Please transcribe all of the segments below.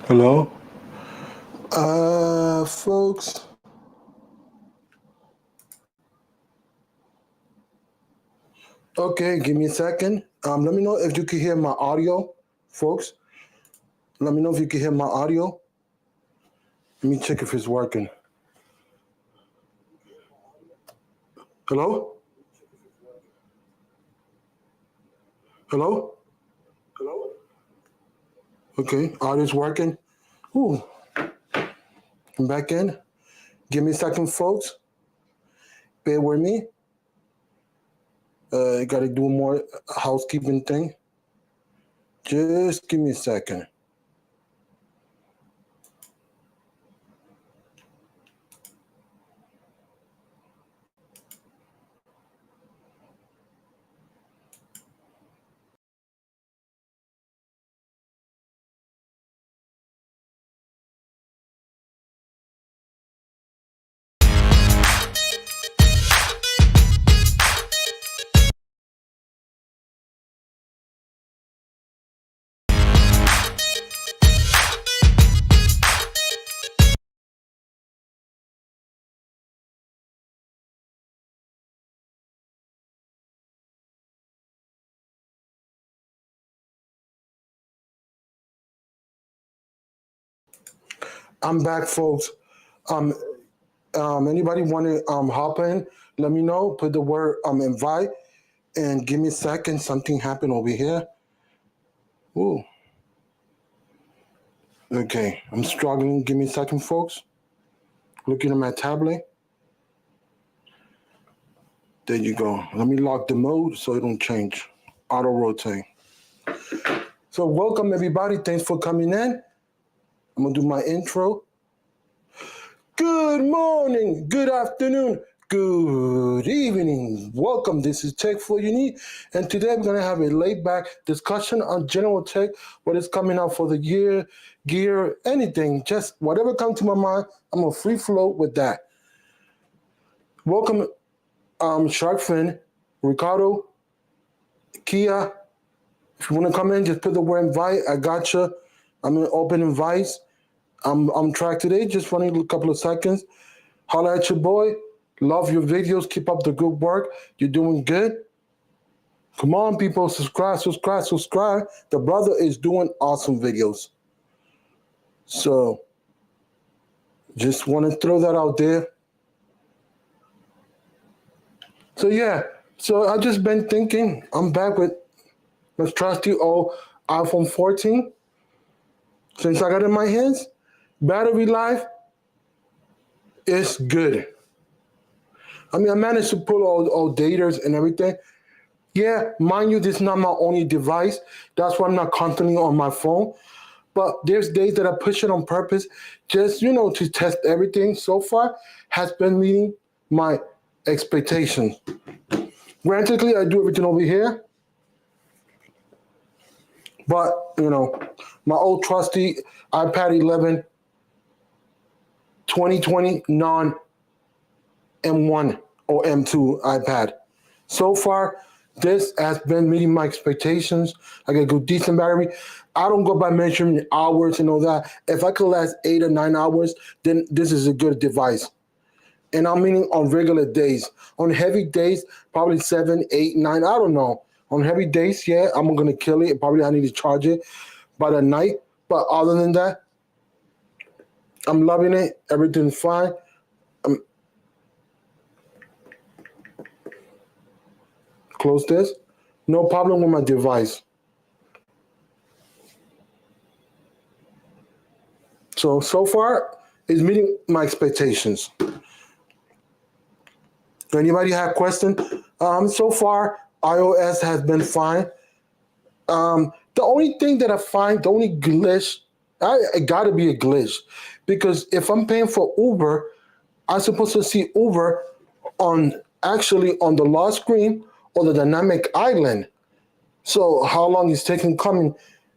Hello? Folks. Okay, give me a second. Let me know if you can hear my audio, folks. Let me know if you can hear my audio. Let me check if it's working. Hello? Hello? Okay, audio's working. Ooh, I'm back in. Give me a second, folks. Bear with me. Gotta do more housekeeping thing. Just give me a second. I'm back, folks. Um, Anybody want to hop in? Let me know. Put the word invite and give me a second. Something happened over here. Ooh. Okay, I'm struggling. Give me a second, folks. Looking at my tablet. There you go. Let me lock the mode so it don't change. Auto rotate. So welcome everybody. Thanks for coming in. I'm gonna do my intro. Good morning, good afternoon, good evening. Welcome. This is Tech for You Need, and today we're gonna have a laid-back discussion on general tech, what is coming out for the year, gear, anything, just whatever comes to my mind. I'm gonna free flow with that. Welcome, Shark Fin, Ricardo, Kia. If you want to come in, just put the word invite. I gotcha. I'm in open invites. I'm on track today. Just running a couple of seconds. Holla at your boy. Love your videos. Keep up the good work. You're doing good. Come on, people. Subscribe, subscribe, subscribe. The brother is doing awesome videos. So just want to throw that out there. So yeah. So I just been thinking. I'm back with my trusty old iPhone 14. Since I got it in my hands, battery life is good. I mean, I managed to pull all datas and everything. Yeah, mind you, this is not my only device. That's why I'm not constantly on my phone. But there's days that I push it on purpose, just to test everything. So far, has been meeting my expectations. Granted, I do everything over here, but my old trusty iPad 11 2020 non M1 or M2 iPad. So far, this has been meeting my expectations. I get a good decent battery. I don't go by measuring hours and all that. If I could last 8 or 9 hours, then this is a good device. And I'm meaning on regular days. On heavy days, probably 7, 8, 9. I don't know. On heavy days, yeah, I'm gonna kill it. Probably I need to charge it by the night. But other than that, I'm loving it. Everything's fine. Close this. No problem with my device. So far, it's meeting my expectations. Anybody have question? So far, iOS has been fine. The only thing that I find, the only glitch, it got to be a glitch, because if I'm paying for Uber, I'm supposed to see Uber on actually on the lock screen or the dynamic island. So how long it's taking coming?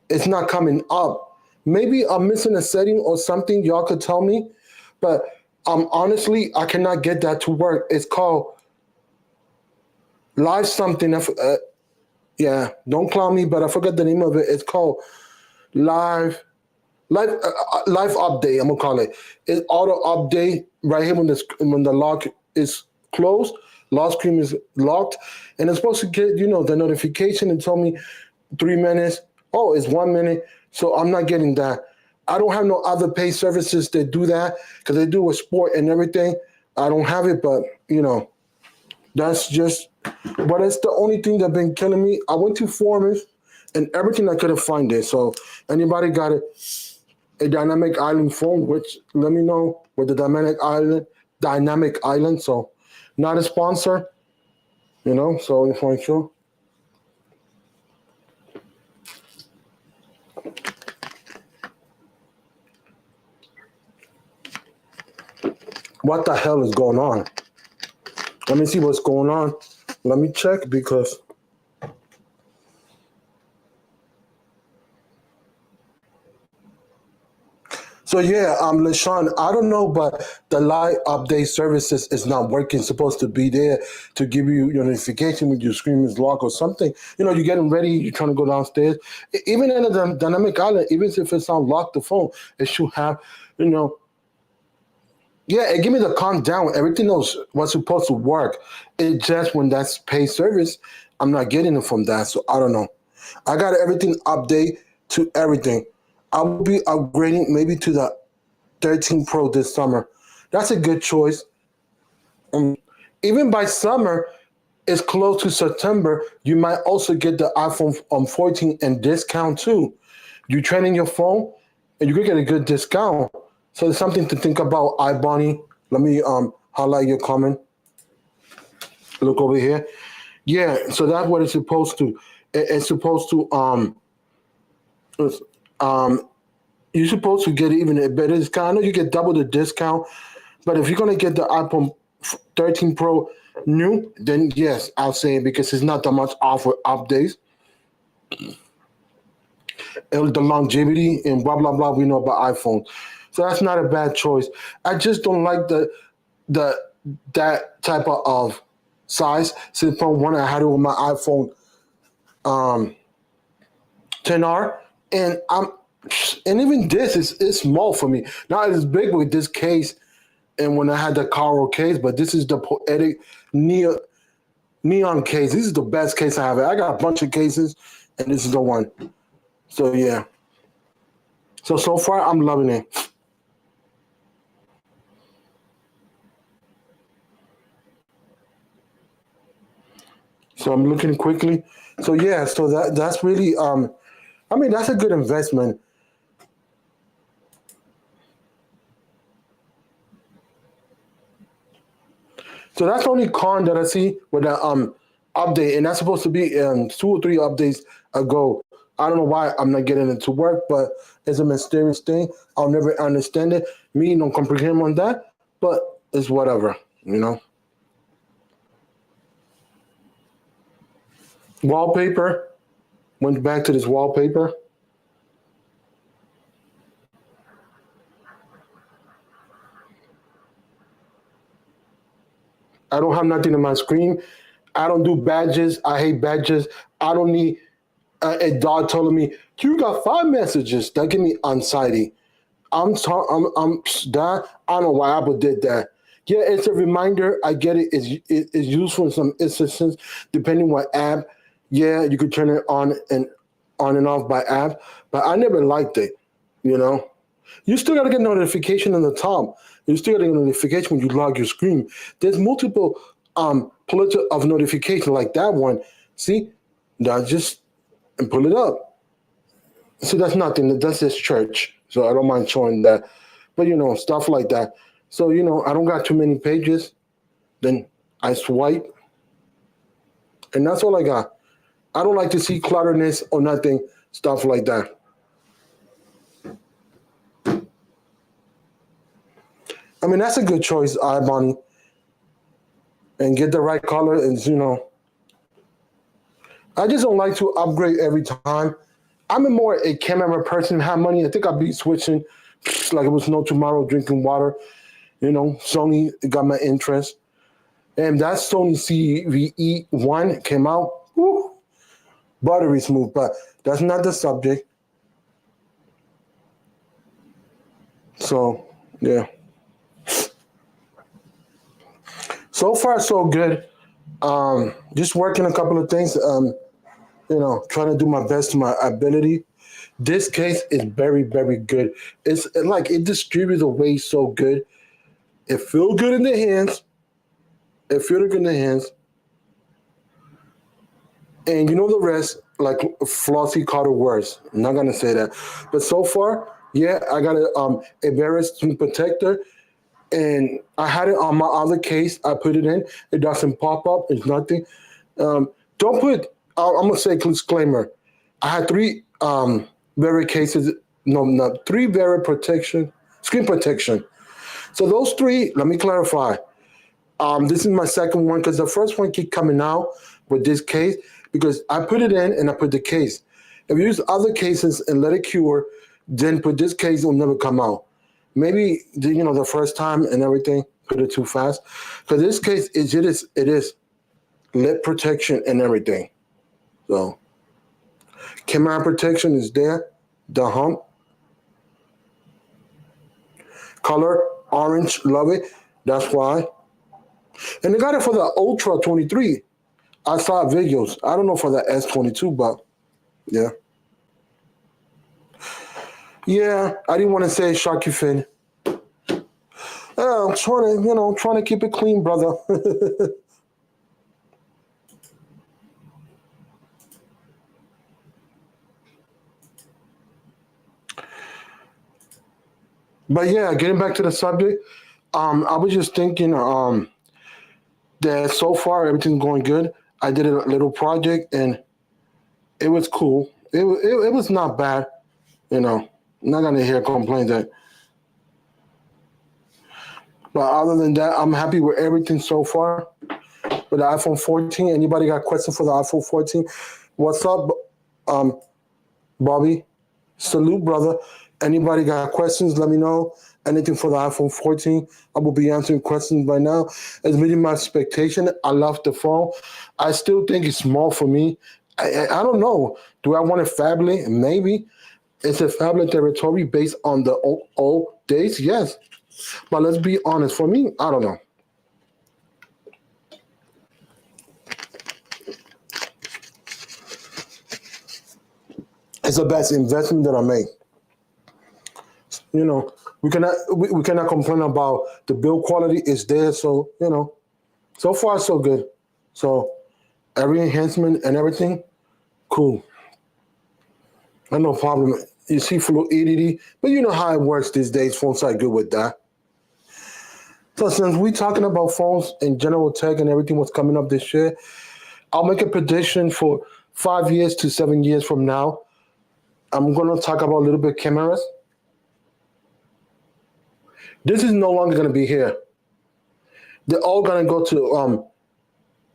It's not coming up. Maybe I'm missing a setting or something. Y'all could tell me, but honestly, I cannot get that to work. It's called live something. Yeah, don't clown me, but I forgot the name of it. It's called live. life update. I'm gonna call it. It auto update right here when the lock is closed. Lock screen is locked, and it's supposed to get the notification and tell me 3 minutes. Oh, it's 1 minute. So I'm not getting that. I don't have no other pay services that do that because they do with sport and everything. I don't have it, but that's just. But it's the only thing that's been killing me. I went to forums and everything I couldn't find it. So anybody got a dynamic island phone, which let me know with the dynamic island. So not a sponsor, so if I sure. What the hell is going on? Let me see what's going on. Let me check because so yeah, LaShawn, I don't know, but the live update services is not working. Supposed to be there to give you your notification when your screen is locked or something. You're getting ready, you're trying to go downstairs. Even in a dynamic island, even if it's not locked the phone, it should have, you know, yeah, it give me the calm down. Everything else was supposed to work. It just when that's paid service, I'm not getting it from that. So I don't know. I got everything update to everything. I will be upgrading maybe to the 13 Pro this summer. That's a good choice. Even by summer, it's close to September. You might also get the iPhone 14 and discount too. You trade in your phone, and you could get a good discount. So it's something to think about, iBonnie. Let me highlight your comment. Look over here. Yeah, so that's what it's supposed to. It's supposed to um you're supposed to get even a better discount. I know you get double the discount, but if you're gonna get the iPhone 13 Pro new, then yes, I'll say it because it's not that much off with updates. The longevity and blah blah blah we know about iPhone. So that's not a bad choice. I just don't like the that type of size. Since from one I had it with my iPhone um 10R, and and even this is small for me. Not as big with this case, and when I had the Caro case, but this is the Poetic Neon case. This is the best case I have. I got a bunch of cases, and this is the one. So yeah. So far I'm loving it. So I'm looking quickly. So yeah, so that's really I mean that's a good investment. So that's the only con that I see with the update, and that's supposed to be 2 or 3 updates ago. I don't know why I'm not getting it to work, but it's a mysterious thing. I'll never understand it. Me don't comprehend on that, but it's whatever. Wallpaper. Went back to this wallpaper. I don't have nothing on my screen. I don't do badges. I hate badges. I don't need a dog telling me you got 5 messages. That give me anxiety. I'm that. I don't know why Apple did that. Yeah, it's a reminder. I get it. It's useful in some instances, depending what app. Yeah, you could turn it on and off by app, but I never liked it. You know, you still got to get notification on the top. You still got to get notification when you log your screen. There's multiple pillars of notification like that one. See, that just and pull it up. So that's nothing. That's just church. So I don't mind showing that. But stuff like that. So I don't got too many pages. Then I swipe, and that's all I got. I don't like to see clutterness or nothing. Stuff like that. I mean, that's a good choice, Bonnie, and get the right color. And I just don't like to upgrade every time. I'm a more a camera person. Have money. I think I'll be switching like it was no tomorrow. Drinking water. Sony got my interest, and that Sony CVE1 came out. Woo, buttery smooth, but that's not the subject. So yeah, so far so good. Just working a couple of things. Trying to do my best to my ability. This case is very, very good. It's like it distributes away so good. It feels good in the hands. It feels good in the hands. And you know the rest, like Flossie Carter words. I'm not gonna say that. But so far, yeah, I got a Everest Screen Protector, and I had it on my other case. I put it in. It doesn't pop up. It's nothing. Don't put. I'm gonna say disclaimer. I had three Vera cases. No, not three Vera protection screen protection. So those three. Let me clarify. This is my second one because the first one keep coming out with this case because I put it in and I put the case. If you use other cases and let it cure, then put this case, it will never come out. Maybe the first time and everything put it too fast. Because this case it is lip protection and everything. So camera protection is there. The hump color orange, love it. That's why. And they got it for the Ultra 23. I saw videos. I don't know for the S22, but yeah. Yeah, I didn't want to say Sharky Fin. I'm trying to keep it clean, brother. But yeah, getting back to the subject, I was just thinking that so far everything's going good. I did a little project and it was cool. It was not bad, you know. I'm not gonna hear complaints that. But other than that, I'm happy with everything so far. With the iPhone 14, anybody got questions for the iPhone 14? What's up, um, Bobby? Salute, brother. Anybody got questions? Let me know. Anything for the iPhone 14? I will be answering questions by now. It's meeting my expectation. I love the phone. I still think it's small for me. I don't know. Do I want a phablet? Maybe. It's a phablet territory based on the old days? Yes. But let's be honest. For me, I don't know. It's the best investment that I made. You know, we cannot complain about the build quality is there. So so far so good. So every enhancement and everything, cool. No problem. You see fluidity, but you know how it works these days. Phones are good with that. So since we talking about phones and general tech and everything what's coming up this year, I'll make a prediction for 5 years to 7 years from now. I'm gonna talk about a little bit cameras. This is no longer gonna be here. They're all gonna go to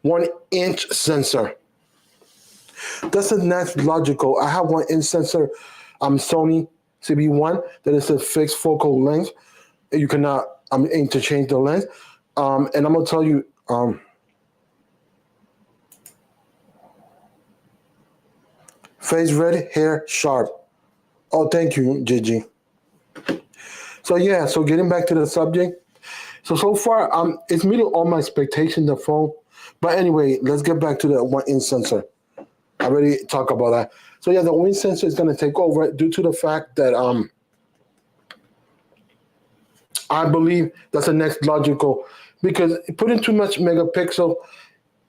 1 inch sensor. That's the next logical. I have 1 inch sensor. Sony CB1 that is a fixed focal length. You cannot interchange the length. And I'm gonna tell you, face red, hair sharp. Oh, thank you, Gigi. So yeah, so getting back to the subject. So far, it's meeting all my expectations. The phone, but anyway, let's get back to the 1 inch sensor. I already talked about that. So yeah, the wind sensor is going to take over due to the fact that I believe that's the next logical because putting too much megapixel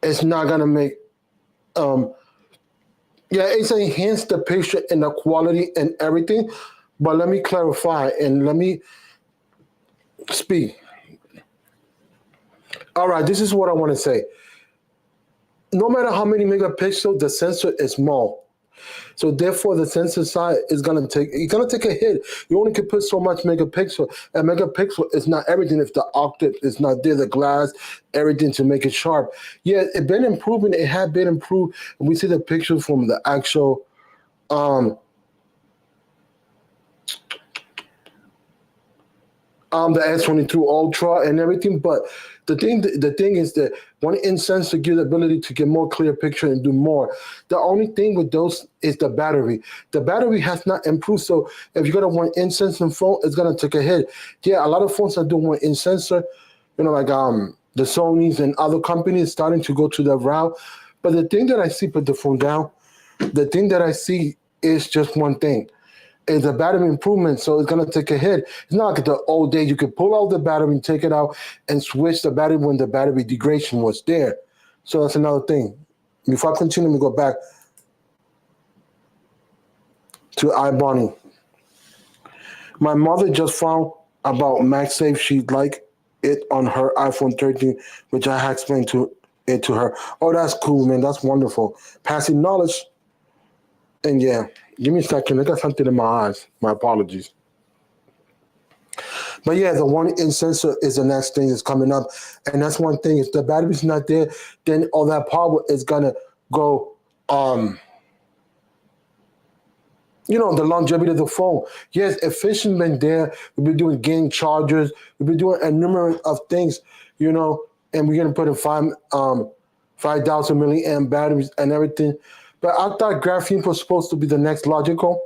is not going to make yeah, it's enhance the picture and the quality and everything. But let me clarify and let me speak. All right, this is what I want to say. No matter how many megapixels, the sensor is small. So therefore, the sensor side is gonna take a hit. You only can put so much megapixel. And megapixel is not everything. If the octave is not there, the glass, everything to make it sharp. Yeah, it been improving. It had been improved. And we see the pictures from the actual um the S22 Ultra and everything. But the thing is that one in sensor gives the ability to get more clear picture and do more. The only thing with those is the battery. The battery has not improved. So if you got a one in sensor phone, it's gonna take a hit. Yeah, a lot of phones are doing one in sensor. Like the Sony's and other companies starting to go to that route. But the thing that I see, put the phone down. The thing that I see is just one thing. It's a battery improvement, so it's gonna take a hit. It's not like the old days you could pull out the battery and take it out and switch the battery when the battery degradation was there. So that's another thing. Before I continue, we go back to iBonnie. My mother just found about MagSafe. She'd like it on her iPhone 13, which I had explained to her. Oh, that's cool, man. That's wonderful. Passing knowledge. And yeah, give me a second. I got something in my eyes. My apologies. But yeah, the one in sensor is the next thing that's coming up. And that's one thing. If the battery's not there, then all that power is gonna go the longevity of the phone. Yes, efficient been there. We've been doing game chargers. We've been doing a number of things, and we're gonna put in 5,000 milliamp batteries and everything. But I thought graphene was supposed to be the next logical.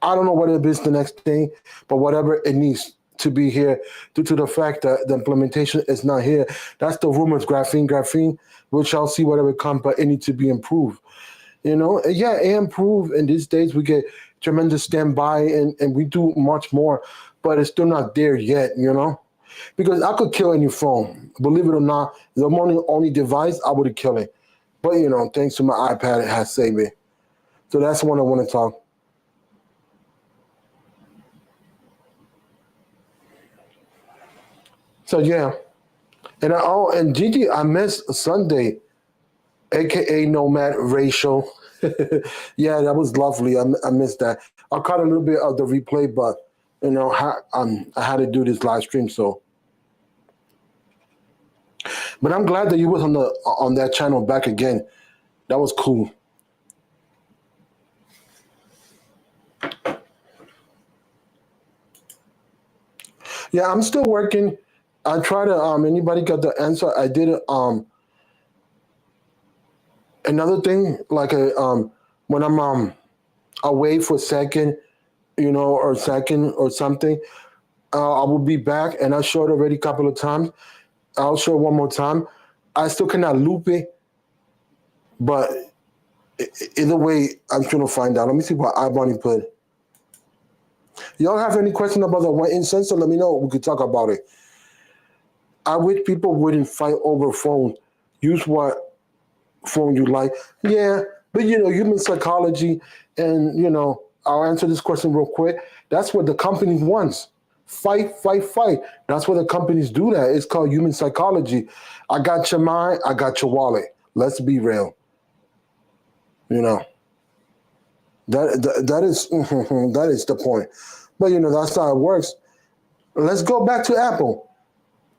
I don't know what it is the next thing, but whatever it needs to be here due to the fact that the implementation is not here. That's the rumors, graphene. We shall see whatever comes, but it needs to be improved. Yeah, it improved. In these days, we get tremendous standby and we do much more, but it's still not there yet. Because I could kill any phone. Believe it or not, the only device I would have killed it. But thanks to my iPad, it has saved me. So that's the one I want to talk. So yeah, and Gigi, I missed Sunday, aka Nomad Racial. Yeah, that was lovely. I missed that. I caught a little bit of the replay, but I had to do this live stream. So, but I'm glad that you was on that channel back again. That was cool. Yeah, I'm still working. I try to. Anybody got the answer? I did. Another thing, like when I'm away for a second, or second or something, I will be back, and I showed already a couple of times. I'll show it one more time. I still cannot loop it, but either way, I'm trying to find out. Let me see what iBonnie put. Y'all have any question about the one in sensor? Let me know. We could talk about it. I wish people wouldn't fight over phone. Use what phone you like. Yeah, but human psychology, and I'll answer this question real quick. That's what the company wants. Fight, fight, fight. That's what the companies do that. It's called human psychology. I got your mind, I got your wallet. Let's be real. You know. That is that is the point. But that's how it works. Let's go back to Apple.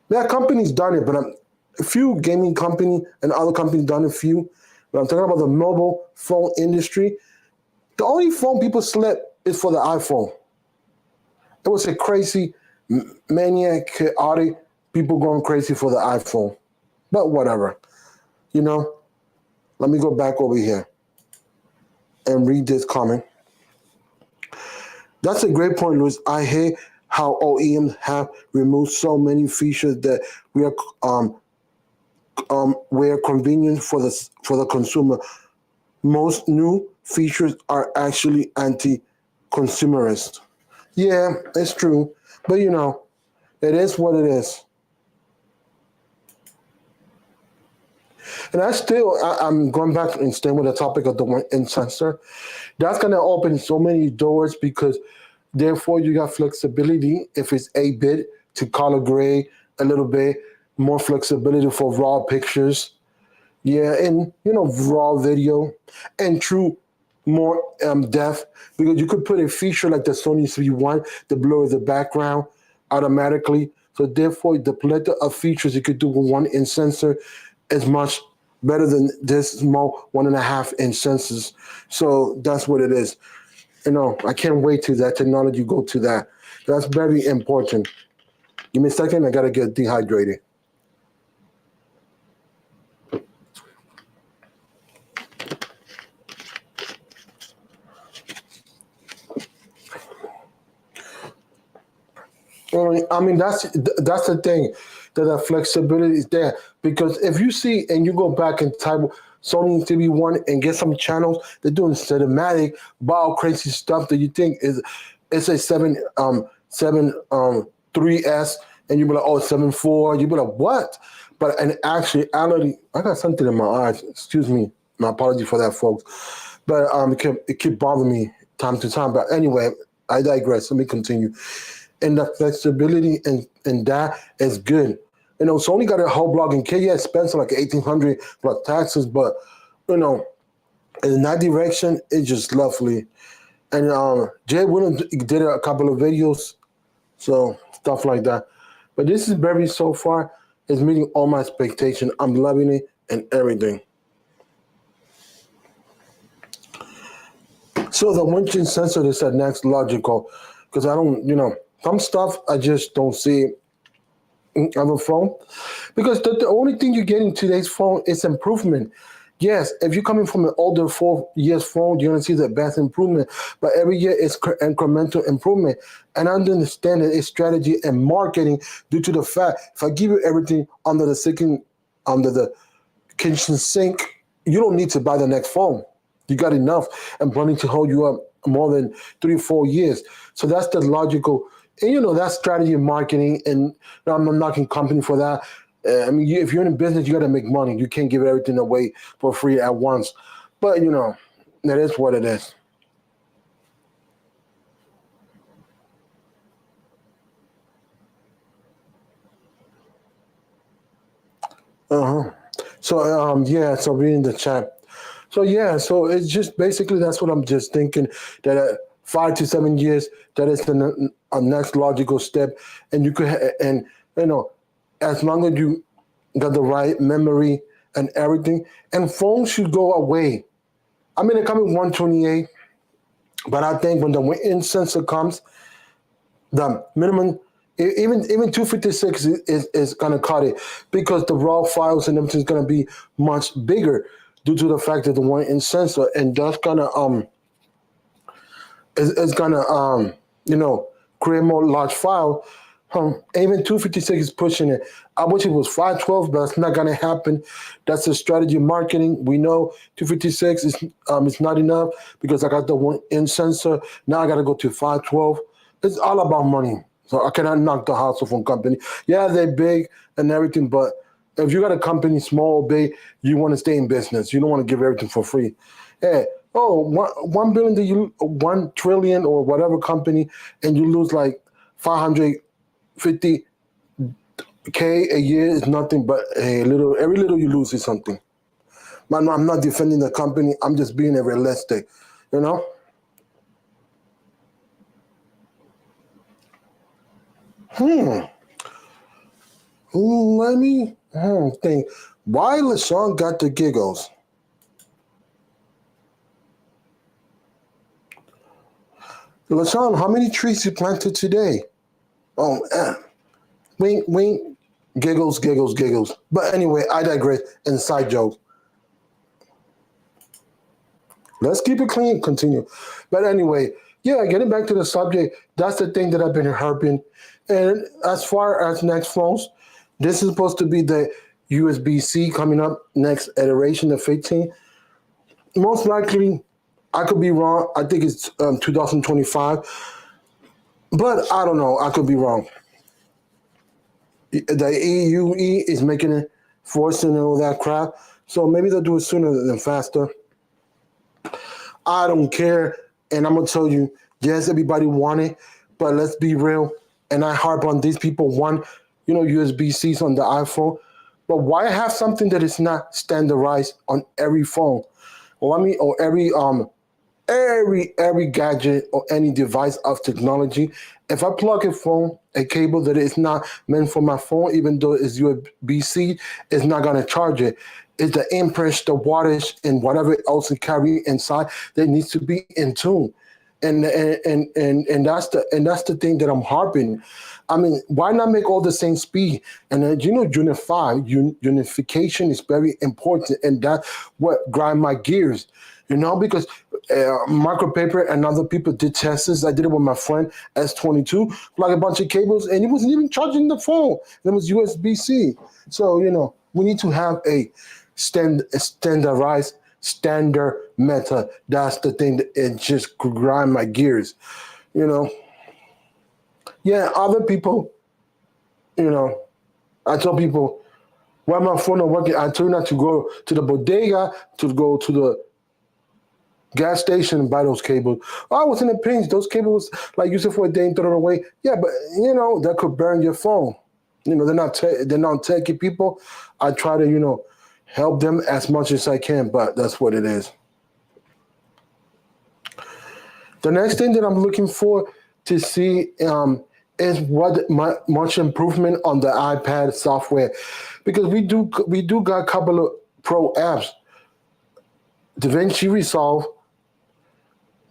That company's done it, but a few gaming company and other companies done a few. But I'm talking about the mobile phone industry. The only phone people select is for the iPhone. It was a crazy, maniac, chaotic people going crazy for the iPhone. But whatever. Let me go back over here and read this comment. That's a great point, Luis. I hate how OEMs have removed so many features that were convenient for the consumer. Most new features are actually anti-consumerist. Yeah, it's true, but it is what it is. And I'm going back and staying with the topic of the one in sensor. That's going to open so many doors because therefore you got flexibility if it's 8-bit to color grade a little bit, more flexibility for raw pictures. Yeah, and raw video and true more depth because you could put a feature like the Sony CV1 to blur the background automatically. So therefore the plethora of features you could do with one in sensor is much better than this small 1.5-inch sensors. So that's what it is. I can't wait till that technology go to that. That's very important. Give me a second. I gotta get dehydrated. I mean, that's the thing, that the flexibility is there. Because if you see and you go back and type Sony TV1 and get some channels, they're doing cinematic, wild, crazy stuff that you think is it's a 3S, and you be like, oh, 7.4. You be like, what? But in actuality, I got something in my eyes. Excuse me. My apology for that, folks. But it keep bothering me time to time. But anyway, I digress. Let me continue. And the flexibility and that is good. Sony got a whole blog in K. Yeah, expensive, like 1,800 plus taxes, but you know, in that direction, it's just lovely. And Jay Williams did a couple of videos, so stuff like that. But this is very so far is meeting all my expectations. I'm loving it and everything. So the windshield sensor is the next logical, because I don't, some stuff I just don't see on the phone, because the only thing you get in today's phone is improvement. Yes, if you're coming from an older 4 years phone, you're gonna see the best improvement. But every year it's incremental improvement, and I understand that it's strategy and marketing due to the fact if I give you everything under the kitchen sink, you don't need to buy the next phone. You got enough and plenty to hold you up more than 3 or 4 years. So that's the logical. And that's strategy and marketing, and I'm not knocking company for that. I mean, if you're in a business, you got to make money. You can't give everything away for free at once. But that is what it is. Uh-huh. So yeah, so reading the chat. So yeah, so it's just basically that's what I'm just thinking, that 5 to 7 years, that is a next logical step, and you could and as long as you got the right memory and everything, and phones should go away. I mean, it coming 128, but I think when the in sensor comes, the minimum, even 256 is gonna cut it, because the raw files and everything is gonna be much bigger due to the fact that the one in sensor, and that's gonna is gonna create more large file. Even 256 is pushing it. I wish it was 512, but it's not gonna happen. That's a strategy marketing. We know 256 is not enough, because I got the one in sensor. Now I gotta go to 512. It's all about money. So I cannot knock the Hassel phone company. Yeah, they're big and everything, but if you got a company, small or big, you want to stay in business. You don't want to give everything for free. Hey, 1 billion, 1 trillion or whatever company, and you lose like 550K a year is nothing, but every little you lose is something. But no, I'm not defending the company. I'm just being realistic, you know? Let me think. Why LaShawn got the giggles? LaShawn, how many trees you planted today? Oh, wink, wink, giggles, giggles, giggles. But anyway, I digress. Inside joke. Let's keep it clean. Continue. But anyway, yeah, getting back to the subject, that's the thing that I've been harping. And as far as next phones, this is supposed to be the USB-C coming up next iteration, the 15. Most likely, I could be wrong. I think it's 2025. But I don't know. I could be wrong. The EUE is making it, forcing all that crap. So maybe they'll do it sooner than faster. I don't care. And I'm going to tell you, yes, everybody want it, but let's be real. And I harp on these people want, USB-Cs on the iPhone. But why have something that is not standardized on every phone? Or every gadget or any device of technology. If I plug a cable that is not meant for my phone, even though it's USB-C, it's not gonna charge it. It's the imprint, the wattage, and whatever else it carry inside that needs to be in tune. And that's the thing that I'm harping. I mean, why not make all the same speed? And unification is very important, and that's what grind my gears. Because Micropaper and other people did tests. I did it with my friend S22, like a bunch of cables, and he wasn't even charging the phone. It was USB C. So we need to have a standardized standard method. That's the thing that it just grind my gears. You know, yeah. Other people, you know, I tell people why my phone not working. I tell you not to go to the bodega, to go to the gas station and buy those cables. Oh, I was in a pinch. Those cables, like, use it for a day and throw it away. Yeah, but that could burn your phone. They're not techie people. I try to help them as much as I can, but that's what it is. The next thing that I'm looking for to see is what much improvement on the iPad software, because we do got a couple of pro apps. DaVinci Resolve.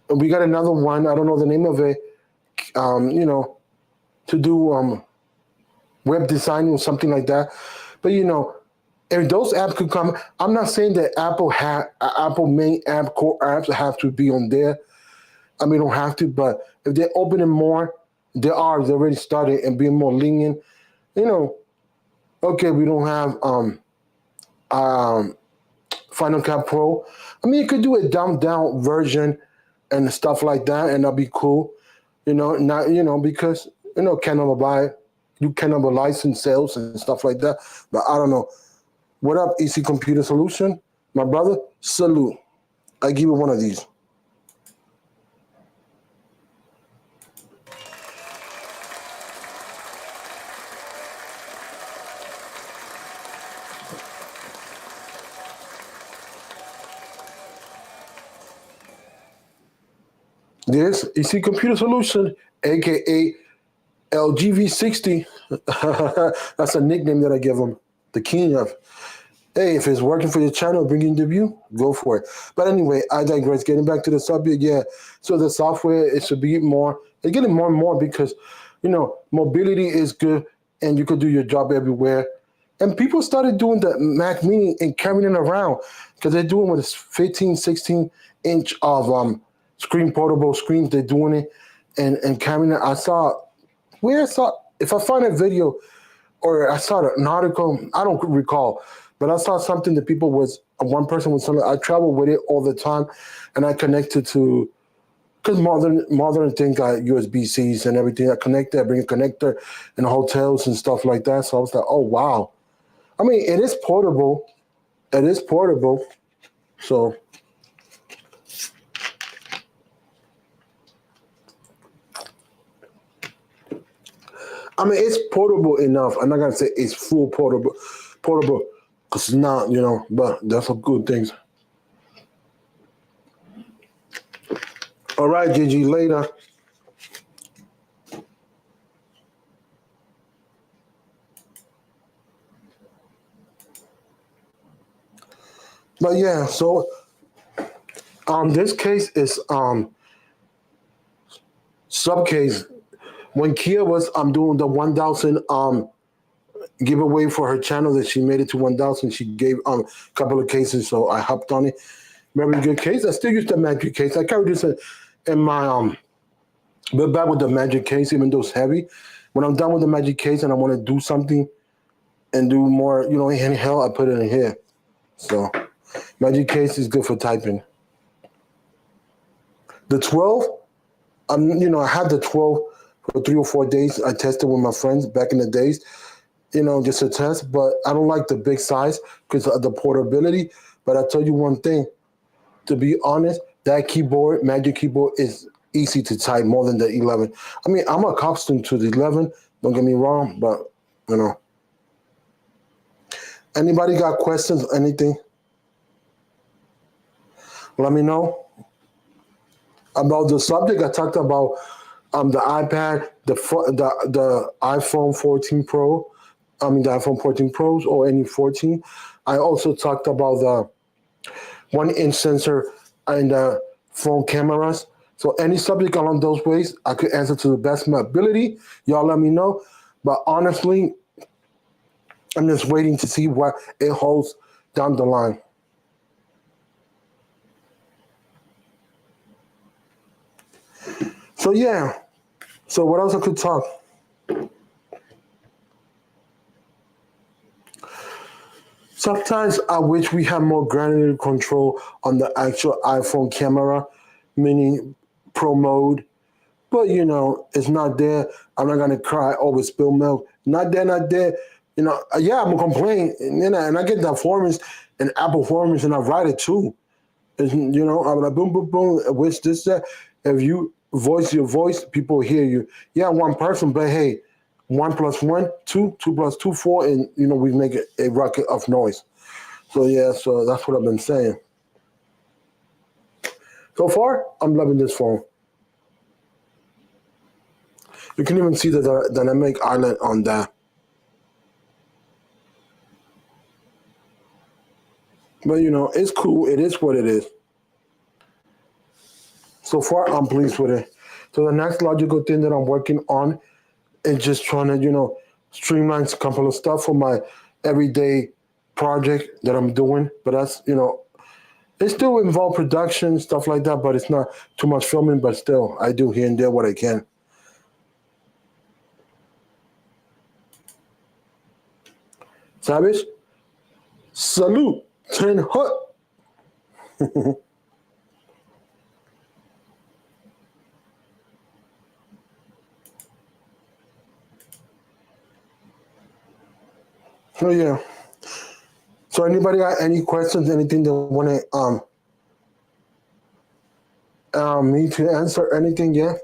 We got another one. I don't know the name of it. To do web design or something like that. But if those apps could come, I'm not saying that Apple main app core apps have to be on there. I mean, don't have to, but if they're opening more, they already started and being more lenient. Okay, we don't have Final Cut Pro. I mean, you could do a dumbed down version and stuff like that, and that'd be cool. Not because you cannot license sales and stuff like that. But I don't know. What up, EC Computer Solution? My brother, salute. I give you one of these. This EC Computer Solution, aka LGV60. That's a nickname that I give them. The king of. Hey, if it's working for your channel, bringing the view, go for it. But anyway, I digress. Getting back to the subject, yeah. So the software, it should be more. It's getting more and more because, mobility is good and you could do your job everywhere. And people started doing the Mac Mini and carrying it around because they're doing with this 15, 16-inch of portable screens. They're doing it and carrying it. If I find a video or I saw an article, I don't recall, but I saw something that one person was telling. I travel with it all the time, and I connected to, because modern things got USB-Cs and everything. I bring a connector in hotels and stuff like that. So I was like, oh wow. I mean, it is portable. So I mean, it's portable enough. I'm not gonna say it's full portable, because it's not, but that's some good things. All right, Gigi, later. But yeah, so this case is subcase. When Kia was doing the 1,000 giveaway for her channel that she made it to 1,000, she gave a couple of cases, so I hopped on it. Very good case. I still use the Magic case. I carry this in my but back with the Magic case, even though it's heavy. When I'm done with the Magic case and I want to do something and do more, handheld, I put it in here. So Magic case is good for typing. The 12, I had the 12 for 3 or 4 days. I tested with my friends back in the days, just a test. But I don't like the big size because of the portability. But I tell you one thing, to be honest, that keyboard, Magic Keyboard, is easy to type more than the 11. I mean, I'm accustomed to the 11. Don't get me wrong, but Anybody got questions? Anything? Let me know. About the subject, I talked about the iPad, the iPhone 14 Pro, the iPhone 14 Pros or any 14. I also talked about the 1-inch sensor and the phone cameras. So any subject along those ways, I could answer to the best of my ability. Y'all let me know. But honestly, I'm just waiting to see what it holds down the line. So yeah. So what else I could talk? Sometimes I wish we had more granular control on the actual iPhone camera, meaning pro mode. But it's not there. I'm not gonna cry over spilled milk. Not there, not there. Yeah, I'm gonna complain, and I get that performance and Apple performance, and I write it too. I'm like boom, boom, boom. Which this that. If you voice your voice, people hear you. Yeah, one person, but hey, one plus one, two, two plus two, four, and we make a rocket of noise. So yeah, so that's what I've been saying. So far, I'm loving this phone. You can even see the dynamic island on that. But it's cool. It is what it is. So far, I'm pleased with it. So the next logical thing that I'm working on is just trying to, streamline a couple of stuff for my everyday project that I'm doing. But that's, it still involve production, stuff like that, but it's not too much filming, but still, I do here and there what I can. ¿Sabes? Salute. Ten hot. So yeah. So anybody got any questions, anything they want to me to answer anything? Yeah.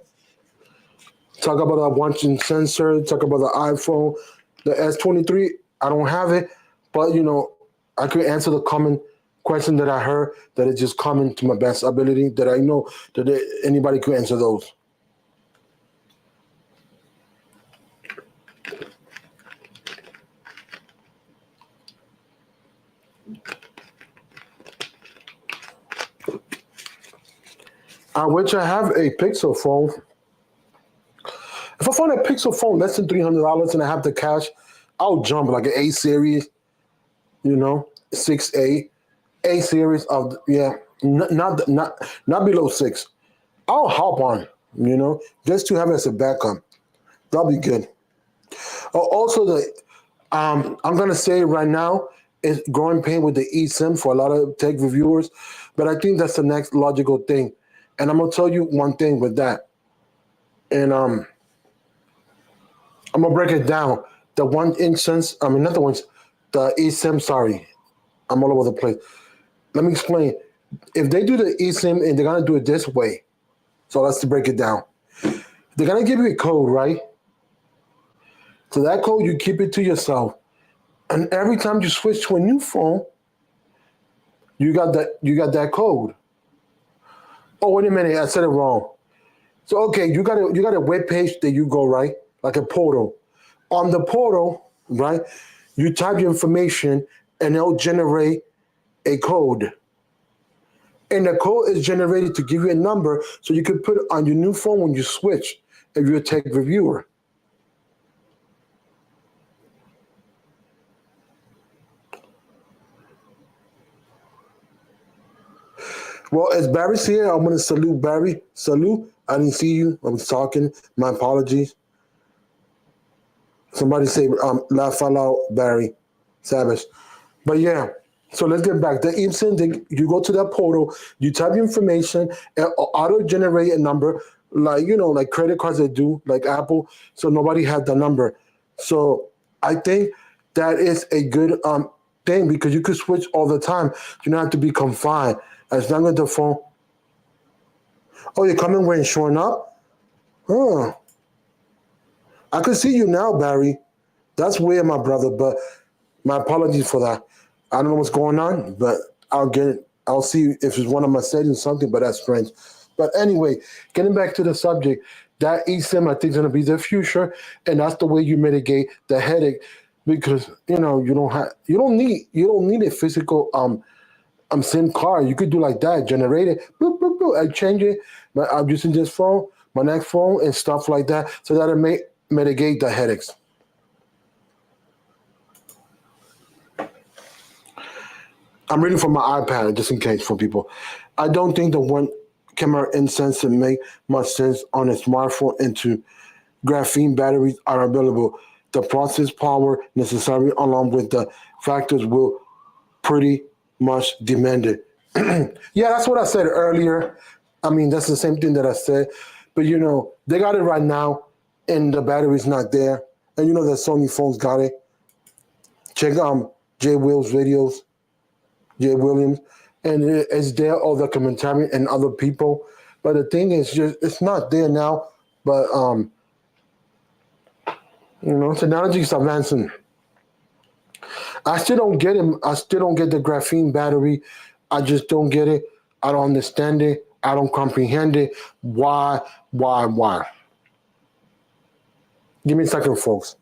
Talk about the watching sensor. Talk about the iPhone, the S23. I don't have it, but I could answer the common question that I heard that is just common to my best ability that I know that anybody could answer those. I wish I have a Pixel phone. If I find a Pixel phone less than $300 and I have the cash, I'll jump like an A series, 6A, A series of yeah, not below six. I'll hop on, just to have it as a backup. That'll be good. Also, I'm gonna say right now is growing pain with the eSIM for a lot of tech reviewers, but I think that's the next logical thing. And I'm gonna tell you one thing with that, and I'm gonna break it down. The one instance, I mean not the ones, the eSIM. Sorry, I'm all over the place. Let me explain. If they do the eSIM and they're gonna do it this way, so let's break it down. They're gonna give you a code, right? So that code you keep it to yourself, and every time you switch to a new phone, you got that code. Oh wait a minute, I said it wrong. So okay, you got a web page that you go right, like a portal. On the portal, right, you type your information and it'll generate a code. And the code is generated to give you a number so you can put it on your new phone when you switch if you're a tech reviewer. Well, as Barry's here, I'm going to salute Barry. Salute. I didn't see you. I was talking. My apologies. Somebody say, laugh out loud, Barry Savage. But yeah, so let's get back. The instant you go to that portal, you type your information, and auto generate a number, like like credit cards they do, like Apple. So nobody had the number. So I think that is a good thing because you could switch all the time. You don't have to be confined. As long as the phone. Oh, you're coming when showing up? Oh, I can see you now, Barry. That's weird, my brother, but my apologies for that. I don't know what's going on, but I'll get it. I'll see if it's one of my settings or something, but that's strange. But anyway, getting back to the subject, that eSIM I think is gonna be the future, and that's the way you mitigate the headache because you don't need a physical SIM card. You could do like that, generate it, boop, boop, boop, I change it. But I'm using this phone, my next phone, and stuff like that, so that it may mitigate the headaches. I'm reading from my iPad just in case for people. I don't think the one camera incense make much sense on a smartphone into graphene batteries are available. The process power necessary along with the factors will pretty much demand it. Yeah, that's what I said earlier. I mean, that's the same thing that I said. But they got it right now and the battery's not there. And you know that Sony phones got it. Check Jay Will's videos, Jay Williams, and it's there all the commentary and other people. But the thing is just it's not there now. But technology is advancing. I still don't get it. I still don't get the graphene battery. I just don't get it. I don't understand it. I don't comprehend it. Why? Why? Why? Give me a second, folks.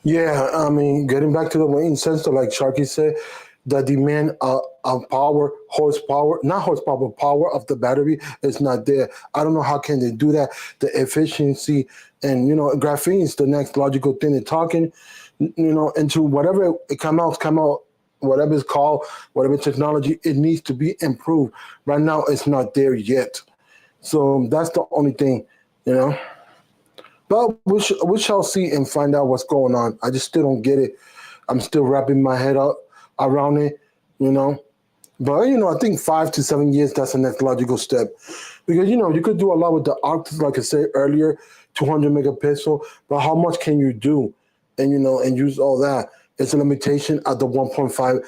Yeah, I mean, getting back to the weighing sensor, like Sharky said, the demand of power, horsepower, not horsepower, but power of the battery is not there. I don't know how can they do that. The efficiency and graphene is the next logical thing. They're talking, into whatever it come out, whatever it's called, whatever technology, it needs to be improved. Right now, it's not there yet. So that's the only thing, you know. But we shall see and find out what's going on. I just still don't get it. I'm still wrapping my head up around it, you know. But I think 5 to 7 years that's the next logical step, because you could do a lot with the optics, like I said earlier, 200 megapixel. But how much can you do, and and use all that? It's a limitation at the 1.5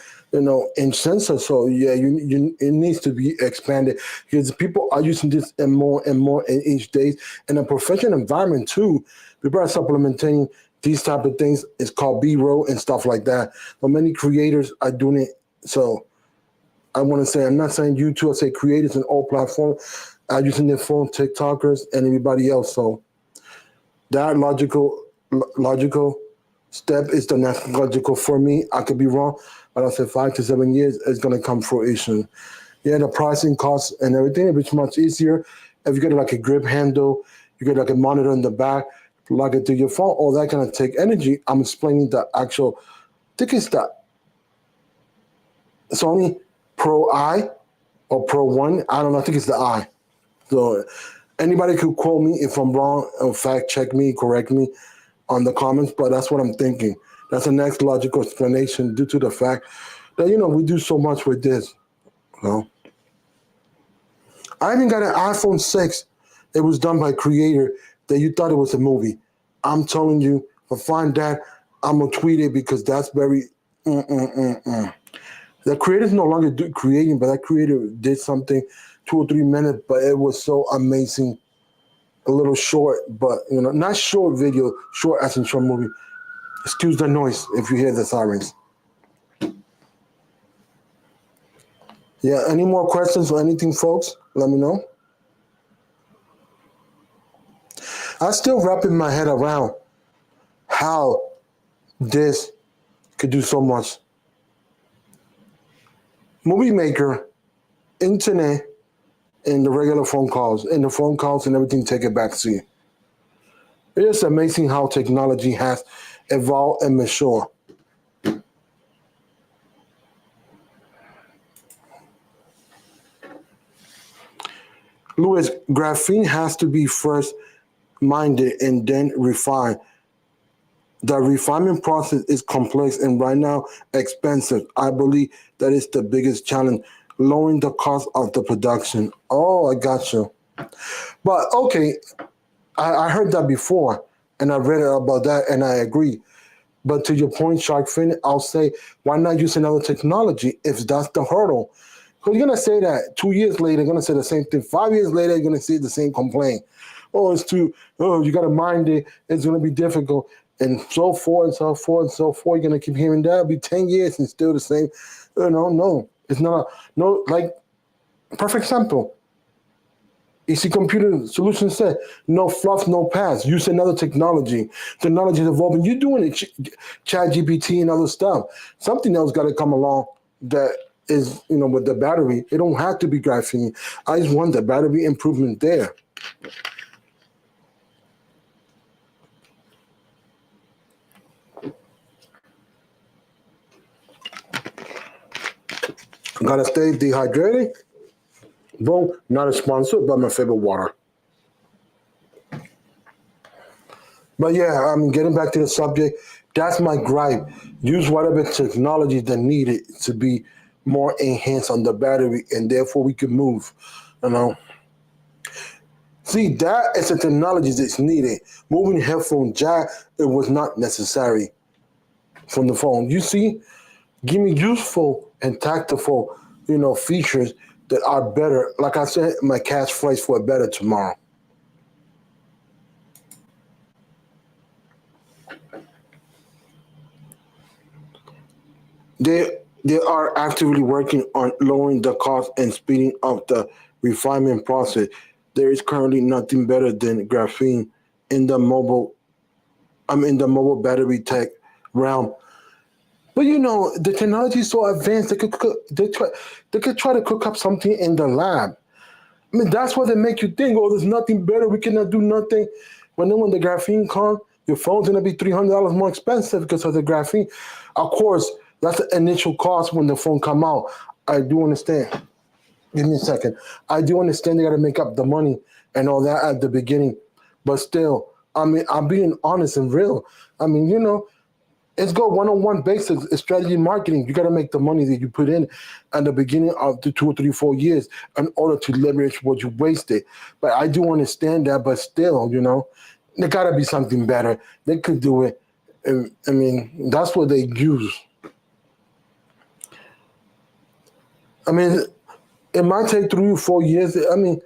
inch sensor. So yeah, it needs to be expanded because people are using this and more in each day. In a professional environment too, people are supplementing these type of things. It's called B-roll and stuff like that. But many creators are doing it. So I want to say, I'm not saying YouTube, I say creators in all platforms are using their phone, TikTokers and everybody else. So that logical step is the next logical for me. I could be wrong, but I said 5 to 7 years is going to come fruition. Yeah, the pricing costs and everything, it's much easier. If you get like a grip handle, you get like a monitor in the back, plug it to your phone, all that kind of take energy. I'm explaining the actual, I think it's the Sony Pro I or Pro 1. I don't know, I think it's the I. So anybody could quote me if I'm wrong or fact check me, correct me on the comments, but that's what I'm thinking. That's the next logical explanation due to the fact that, we do so much with this. You know? I even got an iPhone 6. It was done by a creator that you thought it was a movie. I'm telling you, if I find that, I'm going to tweet it because that's very... The creator's no longer creating, but that creator did something 2 or 3 minutes, but it was so amazing. A little short, but not short video, short as in short movie. Excuse the noise if you hear the sirens. Yeah, any more questions or anything, folks? Let me know. I'm still wrapping my head around how this could do so much. Movie maker, internet, and the regular phone calls, and everything take a backseat. It is amazing how technology has evolved and matured. Louis, graphene has to be first minded and then refined. The refinement process is complex and right now expensive. I believe that is the biggest challenge, lowering the cost of the production. Oh, I got you. But okay, I heard that before and I read about that and I agree. But to your point, Shark Fin, I'll say, why not use another technology if that's the hurdle? Because you're gonna say that 2 years later, you're gonna say the same thing. 5 years later, you're gonna see the same complaint. Oh, it's too. Oh, you gotta mind it. It's gonna be difficult, and so forth and so forth and so forth. You're gonna keep hearing that. It'll be 10 years and still the same. No, it's not. No, like perfect example. Easy Computer Solutions said, no fluff, no pass. Use another technology. Technology is evolving. You're doing it, Chat GPT and other stuff. Something else got to come along that is, with the battery. It don't have to be graphene. I just want the battery improvement there. Gotta stay dehydrated. Boom, not a sponsor, but my favorite water. But yeah, I mean, getting back to the subject, that's my gripe. Use whatever technology that needed to be more enhanced on the battery, and therefore we can move. You know, see, that is a technology that's needed. Moving headphone jack, it was not necessary from the phone. You see, give me useful and tactful, features that are better. Like I said, my catchphrase for a better tomorrow. They are actively working on lowering the cost and speeding up the refinement process. There is currently nothing better than graphene in the mobile. I'm in the mobile battery tech realm. But the technology is so advanced they could try to cook up something in the lab. I mean that's what they make you think. Oh, there's nothing better. We cannot do nothing. When the graphene comes, your phone's gonna be $300 more expensive because of the graphene. Of course, that's the initial cost when the phone come out. I do understand. Give me a second. I do understand they got to make up the money and all that at the beginning, but still, I mean, I'm being honest and real. I mean, it's go one-on-one basics. It's strategy marketing. You got to make the money that you put in at the beginning of the 2 or 3, 4 years in order to leverage what you wasted. But I do understand that, but still, there got to be something better. They could do it. I mean, that's what they use. I mean, it might take 3 or 4 years. I mean,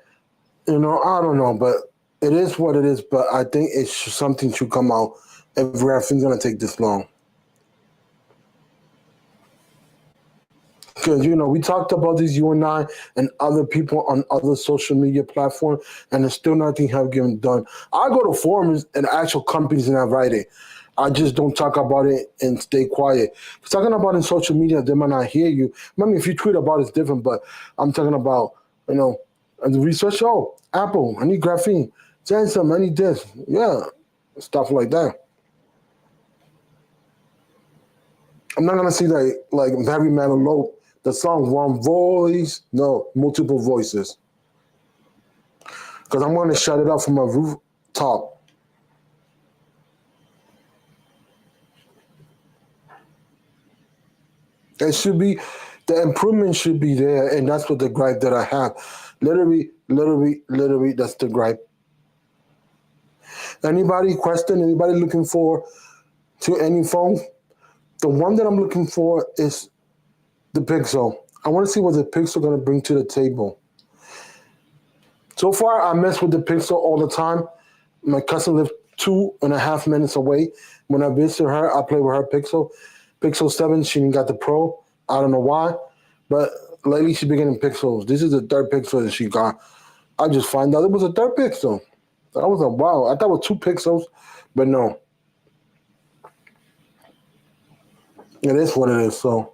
I don't know, but it is what it is. But I think something should come out if everything's gonna take this long. Because we talked about this, you and I, and other people on other social media platforms, and there's still nothing have given done. I go to forums and actual companies and I write it. I just don't talk about it and stay quiet. If talking about it in social media, they might not hear you. I mean, if you tweet about it, it's different, but I'm talking about, the research. Oh, Apple, I need graphene. Samsung, I need this. Yeah, stuff like that. I'm not gonna see like Barry Manilow, the song one voice, no, multiple voices. Because I'm gonna shut it up from a rooftop. It should be the improvement should be there, and that's what the gripe that I have. Literally, that's the gripe. Anybody question? Anybody looking for to any phone? The one that I'm looking for is the Pixel. I want to see what the Pixel gonna bring to the table. So far, I mess with the Pixel all the time. My cousin lives 2.5 minutes away. When I visit her, I play with her Pixel 7. She got the Pro. I don't know why, but lately she's been getting Pixels. This is the third Pixel that she got. I just find out it was a third Pixel. I was like, wow. I thought it was 2 Pixels, but no, it is what it is. So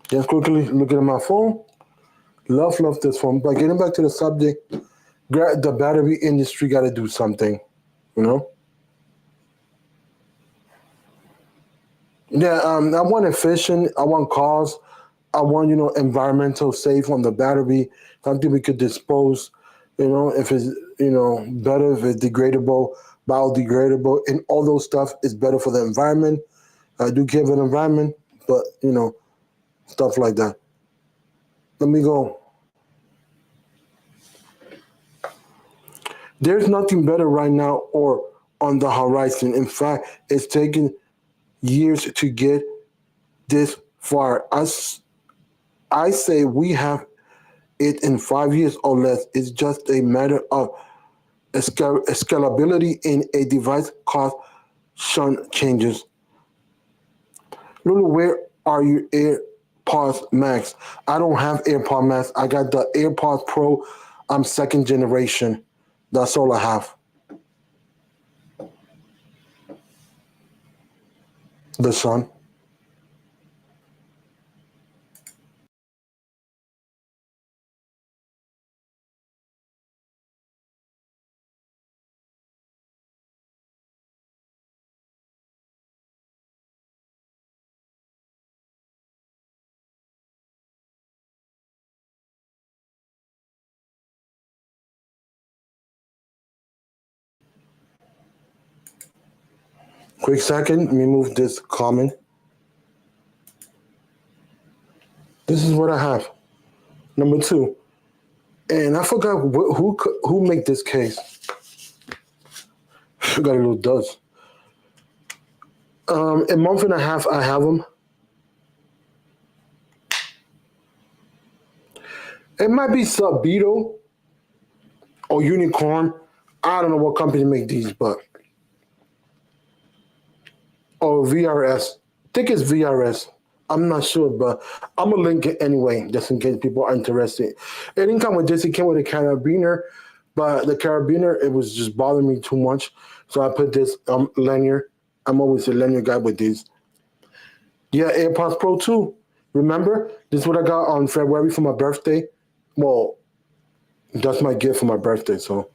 just quickly looking at my phone. Love this phone. But getting back to the subject, the battery industry got to do something. You know. Yeah, I want efficient. I want cost. I want environmental safe on the battery. Something we could dispose. If it's better, if it's degradable, biodegradable, and all those stuff is better for the environment. I do care for the environment, but stuff like that. Let me go. There's nothing better right now or on the horizon. In fact, it's taken years to get this far. I say we have it in 5 years or less. It's just a matter of scalability in a device cost changes. Lulu, where are your AirPods Max? I don't have AirPods Max. I got the AirPods Pro. I'm second generation. That's all I have. The sun. Quick second. Let me move this comment. This is what I have. Number two. And I forgot who made this case. I got a little dust. A month and a half, I have them. It might be Subito or Unicorn. I don't know what company make these, but or VRS. I think it's VRS. I'm not sure, but I'm gonna link it anyway, just in case people are interested. It didn't come with this. It came with a carabiner, but the carabiner it was just bothering me too much, so I put this lanyard. I'm always a lanyard guy with these. Yeah, AirPods Pro 2. Remember, this is what I got on February for my birthday. Well, that's my gift for my birthday. So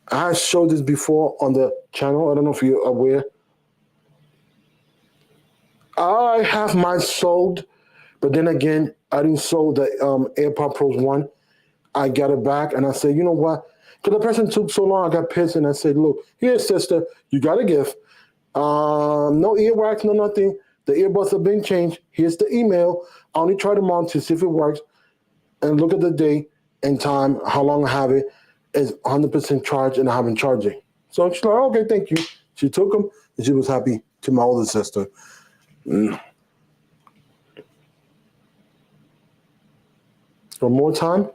I showed this before on the channel. I don't know if you're aware. I have mine sold, but then again, I didn't sold the AirPod Pros 1. I got it back and I said, you know what? Because the person took so long, I got pissed and I said, look, here, sister, you got a gift. No earwax, no nothing. The earbuds have been changed. Here's the email. I only try them on to see if it works and look at the date and time, how long I have it. It's 100% charged and I haven't charged it. So she's like, okay, thank you. She took them and she was happy to my older sister. Mm. For more time,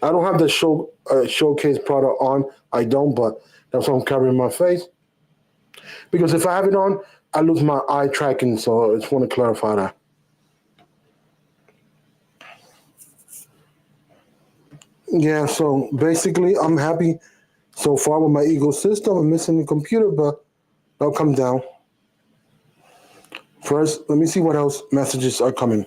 I don't have the showcase product on. I don't, but that's what I'm covering my face. Because if I have it on, I lose my eye tracking. So I just want to clarify that. Yeah, so basically, I'm happy so far with my ecosystem. I'm missing the computer, but I'll come down. First, let me see what else messages are coming.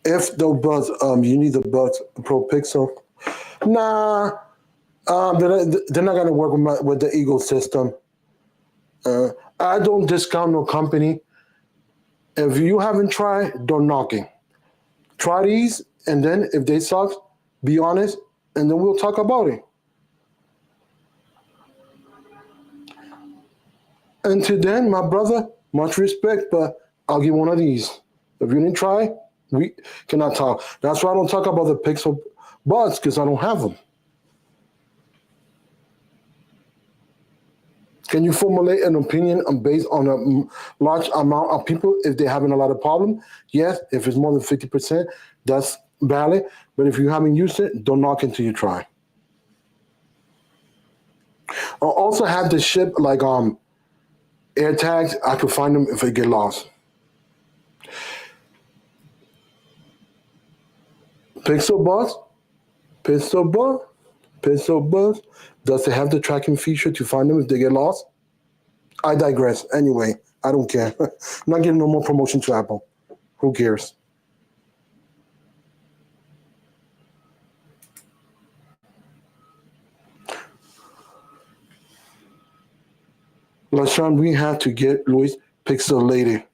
If the Buds, you need the Buds Pro Pixel. Nah, they're not gonna work with the ecosystem. Uh, I don't discount no company. If you haven't tried, don't knock it. Try these, and then if they suck, be honest, and then we'll talk about it. Until then, my brother, much respect, but I'll give one of these. If you didn't try, we cannot talk. That's why I don't talk about the Pixel Buds because I don't have them. Can you formulate an opinion based on a large amount of people if they're having a lot of problem? Yes, if it's more than 50%, that's valid. But if you haven't used it, don't knock until you try. I also have the ship like AirTags. I could find them if they get lost. Pixel Buds, Pixel Bud, Pixel Buds. Does it have the tracking feature to find them if they get lost? I digress. Anyway, I don't care. I'm not giving no more promotion to Apple. Who cares? LaShawn, we have to get Luis pixelated.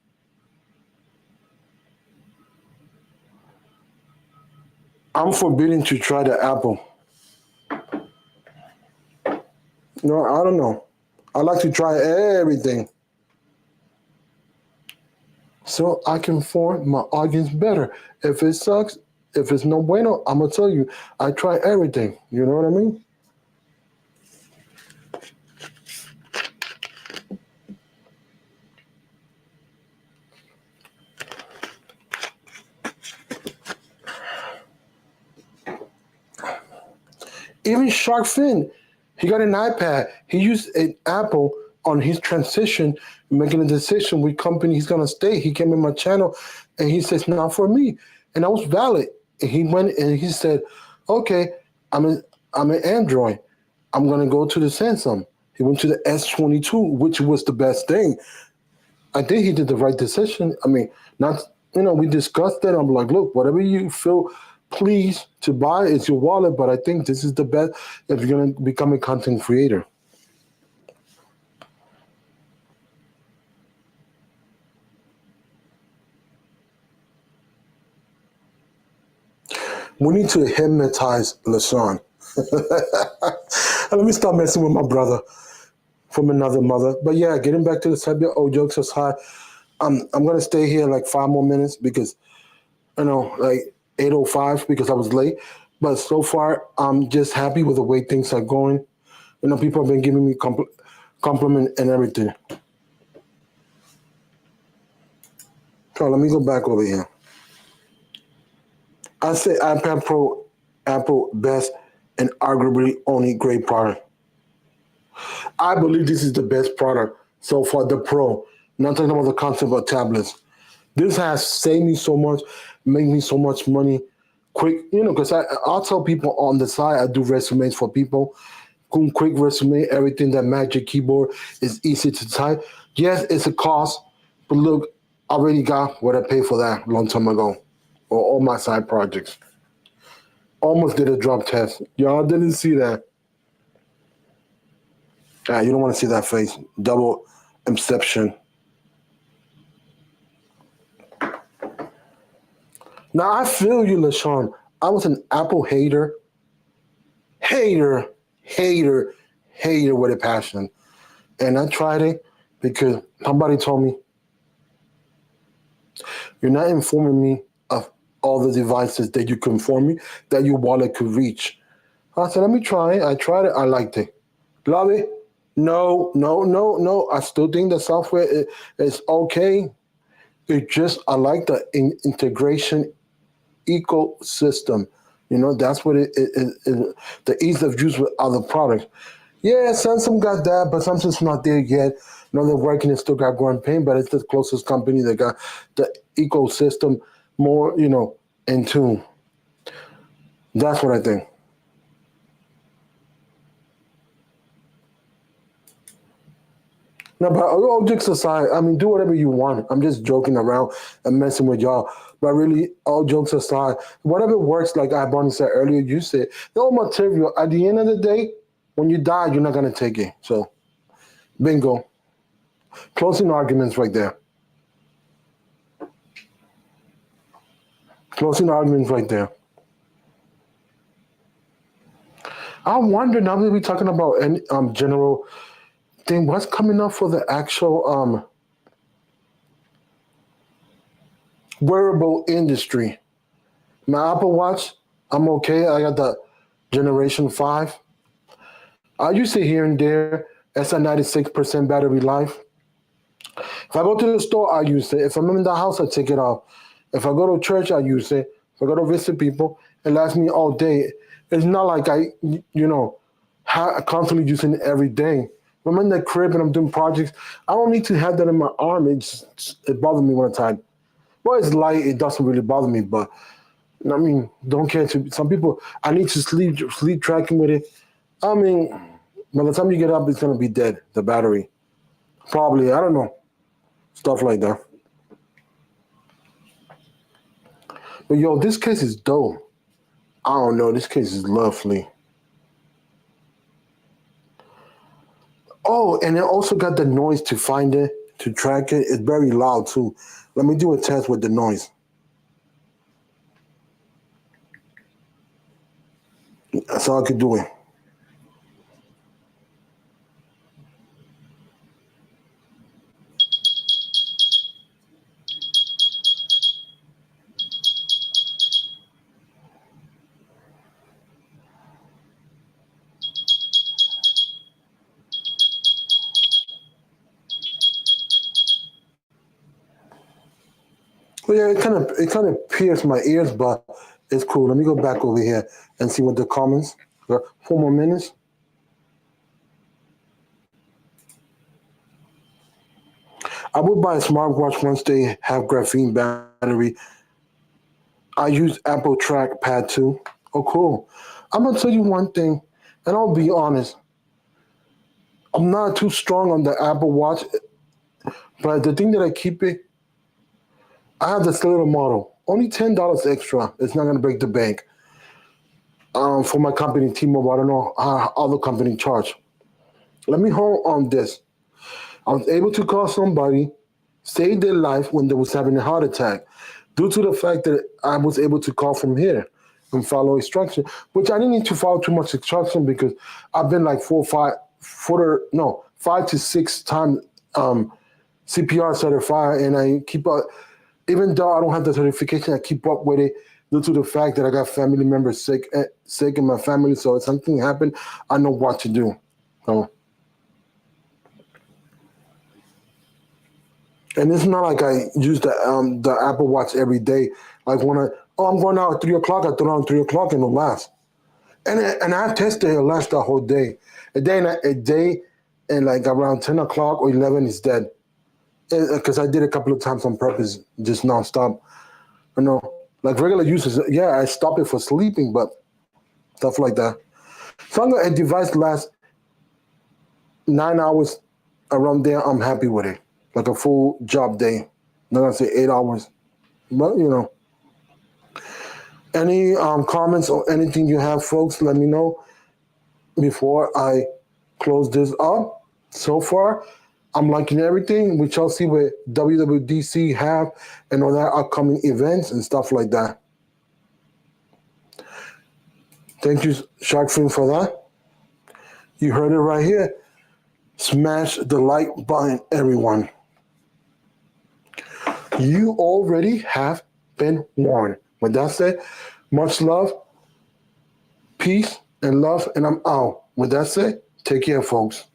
I'm forbidden to try the apple. No, I don't know. I like to try everything so I can form my audience better. If it sucks, if it's no bueno, I'm gonna tell you, I try everything. You know what I mean? Even Shark Fin, he got an iPad. He used an Apple on his transition, making a decision which company he's gonna stay. He came in my channel and he says, not for me. And I was valid. And he went and he said, okay, I'm an I'm an Android. I'm gonna go to the Samsung. He went to the S22, which was the best thing. I think he did the right decision. I mean, not we discussed that. I'm like, look, whatever you feel pleased to buy is your wallet, but I think this is the best if you're gonna become a content creator. We need to hypnotize LaShawn. Let me stop messing with my brother from another mother. But yeah, getting back to the subject, all jokes aside, I'm gonna stay here like 5 more minutes because like 8:05 because I was late. But so far, I'm just happy with the way things are going. People have been giving me compliment and everything. So let me go back over here. I say iPad Pro, Apple best and arguably only great product. I believe this is the best product so far. The Pro, not talking about the concept of tablets. This has saved me so much, made me so much money quick. Because I'll tell people on the side I do resumes for people. Quick resume, everything that Magic Keyboard is easy to type. Yes, it's a cost, but look, I already got what I paid for that a long time ago, or all my side projects. Almost did a drop test. Y'all didn't see that. You don't want to see that face. Double inception. Now I feel you, LaShawn. I was an Apple hater, hater, hater, hater with a passion, and I tried it because somebody told me you're not informing me of all the devices that you can inform me that your wallet could reach. I said, let me try it. I tried it. I liked it. Love it. No, no, no, no. I still think the software is okay. It just I like the integration ecosystem. That's what it the ease of use with other products. Yeah, Samsung got that, but Samsung's not there yet. They're working and still got growing pain, but it's the closest company that got the ecosystem more, in tune. That's what I think. No, but all jokes aside, I mean, do whatever you want. I'm just joking around and messing with y'all. But really, all jokes aside, whatever works, like I Bonnie said earlier, you said, the old material, at the end of the day, when you die, you're not going to take it. So, bingo. Closing arguments right there. Closing arguments right there. I wonder now that we're talking about any general thing, what's coming up for the actual wearable industry? My Apple Watch, I'm okay. I got the Generation 5. I use it here and there. It's a 96% battery life. If I go to the store, I use it. If I'm in the house, I take it off. If I go to church, I use it. If I go to visit people, it lasts me all day. It's not like constantly using it every day. When I'm in the crib and I'm doing projects, I don't need to have that in my arm. It bothers me when I type. Well, it's light. It doesn't really bother me, but I mean, don't care to some people. I need to sleep tracking with it. I mean, by the time you get up, it's gonna be dead. The battery, probably. I don't know, stuff like that. But yo, this case is dope. I don't know. This case is lovely. Oh, and it also got the noise to find it, to track it. It's very loud too. Let me do a test with the noise. That's all I could do it. Well, yeah, it kind of pierced my ears, but it's cool. Let me go back over here and see what the comments. 4 more minutes. I would buy a smartwatch once they have graphene battery. I use Apple Trackpad too. Oh, cool. I'm gonna tell you one thing, and I'll be honest. I'm not too strong on the Apple Watch, but the thing that I keep it, I have this little model. Only $10 extra. It's not gonna break the bank. For my company, T-Mobile, I don't know how other company charge. Let me hold on this. I was able to call somebody, save their life when they was having a heart attack, due to the fact that I was able to call from here and follow instruction, which I didn't need to follow too much instruction because I've been like 5 to 6 times CPR certified, and I keep up. Even though I don't have the certification, I keep up with it due to the fact that I got family members sick in my family. So if something happened, I know what to do. So, and it's not like I use the Apple Watch every day. Like when I'm going out at 3 o'clock, I throw on 3 o'clock and it'll last. And I've tested it last the whole day. A day and like around 10 o'clock or 11 is dead. Because I did a couple of times on purpose, just nonstop. You know, like regular uses, yeah, I stop it for sleeping, but stuff like that. As long as a device lasts 9 hours around there, I'm happy with it. Like a full job day. Not gonna say 8 hours, but any comments or anything you have, folks, let me know before I close this up. So far, I'm liking everything. We shall see what WWDC have and all that upcoming events and stuff like that. Thank you, Shark Fin, for that. You heard it right here. Smash the like button, everyone. You already have been warned. With that said, much love, peace, and love, and I'm out. With that said, take care, folks.